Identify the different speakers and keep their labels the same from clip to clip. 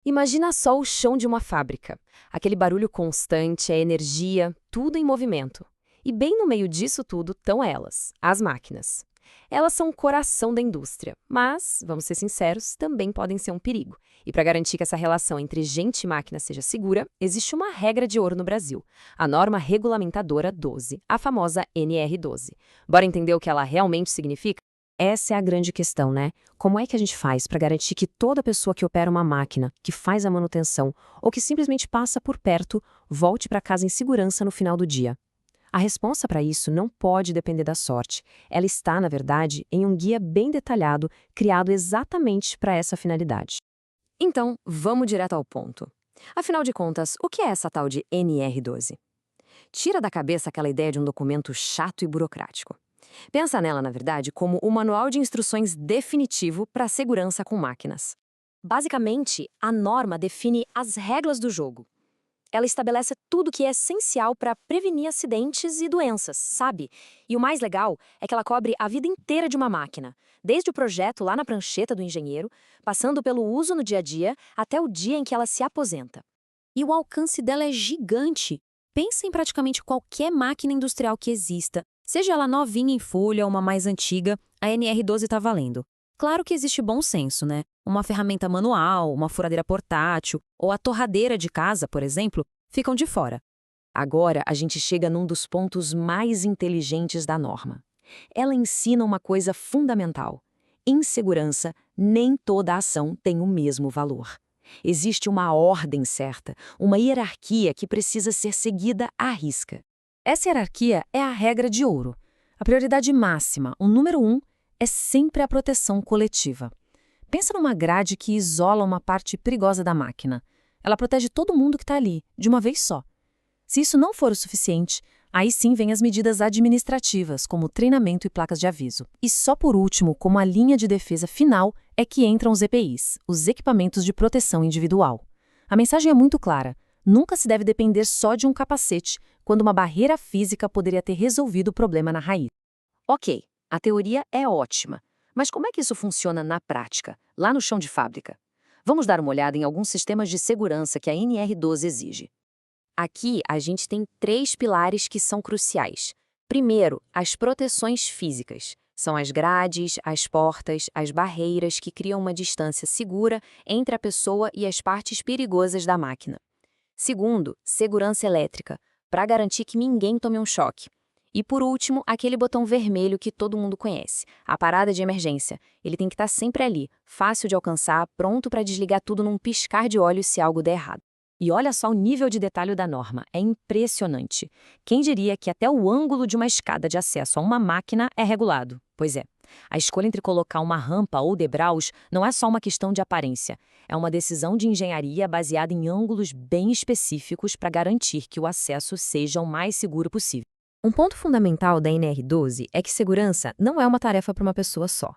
Speaker 1: Imagina só o chão de uma fábrica. Aquele barulho constante, a energia, tudo em movimento. E bem no meio disso tudo estão elas, as máquinas. Elas são o coração da indústria, mas, vamos ser sinceros, também podem ser um perigo. E para garantir que essa relação entre gente e máquina seja segura, existe uma regra de ouro no Brasil, a norma regulamentadora 12, a famosa NR12. Bora entender o que ela realmente significa? Essa é a grande questão, né? Como é que a gente faz para garantir que toda pessoa que opera uma máquina, que faz a manutenção ou que simplesmente passa por perto, volte para casa em segurança no final do dia? A resposta para isso não pode depender da sorte. Ela está, na verdade, em um guia bem detalhado, criado exatamente para essa finalidade. Então, vamos direto ao ponto. Afinal de contas, o que é essa tal de NR12? Tira da cabeça aquela ideia de um documento chato e burocrático. Pensa nela, na verdade, como o manual de instruções definitivo para a segurança com máquinas. Basicamente, a norma define as regras do jogo. Ela estabelece tudo o que é essencial para prevenir acidentes e doenças, sabe? E o mais legal é que ela cobre a vida inteira de uma máquina, desde o projeto lá na prancheta do engenheiro, passando pelo uso no dia a dia, até o dia em que ela se aposenta. E o alcance dela é gigante. Pensa em praticamente qualquer máquina industrial que exista, seja ela novinha em folha ou uma mais antiga, a NR12 está valendo. Claro que existe bom senso, né? Uma ferramenta manual, uma furadeira portátil ou a torradeira de casa, por exemplo, ficam de fora. Agora a gente chega num dos pontos mais inteligentes da norma. Ela ensina uma coisa fundamental. Em segurança, nem toda ação tem o mesmo valor. Existe uma ordem certa, uma hierarquia que precisa ser seguida à risca. Essa hierarquia é a regra de ouro. A prioridade máxima, o número 1, é sempre a proteção coletiva. Pensa numa grade que isola uma parte perigosa da máquina. Ela protege todo mundo que está ali, de uma vez só. Se isso não for o suficiente, aí sim vem as medidas administrativas, como treinamento e placas de aviso. E só por último, como a linha de defesa final, é que entram os EPIs, os equipamentos de proteção individual. A mensagem é muito clara. Nunca se deve depender só de um capacete, quando uma barreira física poderia ter resolvido o problema na raiz. Ok, a teoria é ótima. Mas como é que isso funciona na prática, lá no chão de fábrica? Vamos dar uma olhada em alguns sistemas de segurança que a NR12 exige. Aqui, a gente tem 3 pilares que são cruciais. Primeiro, as proteções físicas. São as grades, as portas, as barreiras que criam uma distância segura entre a pessoa e as partes perigosas da máquina. Segundo, segurança elétrica, para garantir que ninguém tome um choque. E por último, aquele botão vermelho que todo mundo conhece, a parada de emergência. Ele tem que estar sempre ali, fácil de alcançar, pronto para desligar tudo num piscar de olhos se algo der errado. E olha só o nível de detalhe da norma, é impressionante. Quem diria que até o ângulo de uma escada de acesso a uma máquina é regulado? Pois é. A escolha entre colocar uma rampa ou degraus não é só uma questão de aparência. É uma decisão de engenharia baseada em ângulos bem específicos para garantir que o acesso seja o mais seguro possível. Um ponto fundamental da NR12 é que segurança não é uma tarefa para uma pessoa só.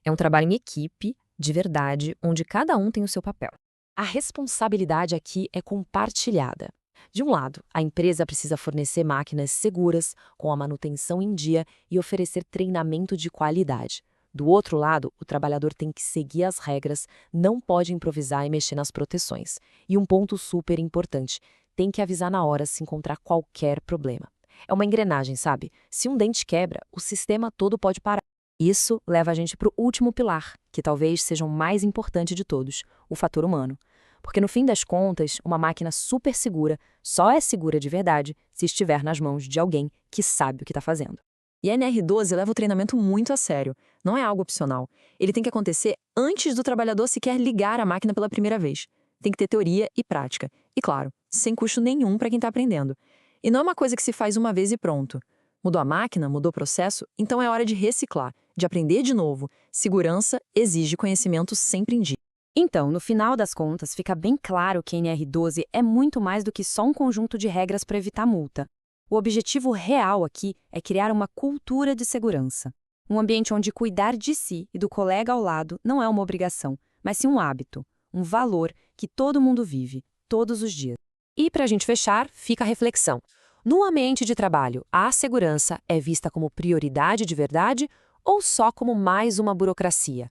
Speaker 1: É um trabalho em equipe, de verdade, onde cada um tem o seu papel. A responsabilidade aqui é compartilhada. De um lado, a empresa precisa fornecer máquinas seguras, com a manutenção em dia e oferecer treinamento de qualidade. Do outro lado, o trabalhador tem que seguir as regras, não pode improvisar e mexer nas proteções. E um ponto super importante, tem que avisar na hora se encontrar qualquer problema. É uma engrenagem, sabe? Se um dente quebra, o sistema todo pode parar. Isso leva a gente para o último pilar, que talvez seja o mais importante de todos, o fator humano. Porque no fim das contas, uma máquina super segura só é segura de verdade se estiver nas mãos de alguém que sabe o que está fazendo. E a NR12 leva o treinamento muito a sério, não é algo opcional. Ele tem que acontecer antes do trabalhador sequer ligar a máquina pela primeira vez. Tem que ter teoria e prática. E claro, sem custo nenhum para quem está aprendendo. E não é uma coisa que se faz uma vez e pronto. Mudou a máquina, mudou o processo, então é hora de reciclar, de aprender de novo. Segurança exige conhecimento sempre em dia. Então, no final das contas, fica bem claro que a NR12 é muito mais do que só um conjunto de regras para evitar multa. O objetivo real aqui é criar uma cultura de segurança. Um ambiente onde cuidar de si e do colega ao lado não é uma obrigação, mas sim um hábito, um valor que todo mundo vive, todos os dias. E para a gente fechar, fica a reflexão. No ambiente de trabalho, a segurança é vista como prioridade de verdade ou só como mais uma burocracia?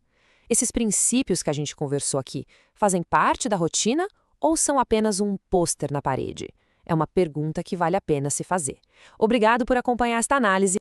Speaker 2: Esses princípios que a gente conversou aqui fazem parte da rotina ou são apenas um pôster na parede? É uma pergunta que vale a pena se fazer. Obrigado por acompanhar esta análise.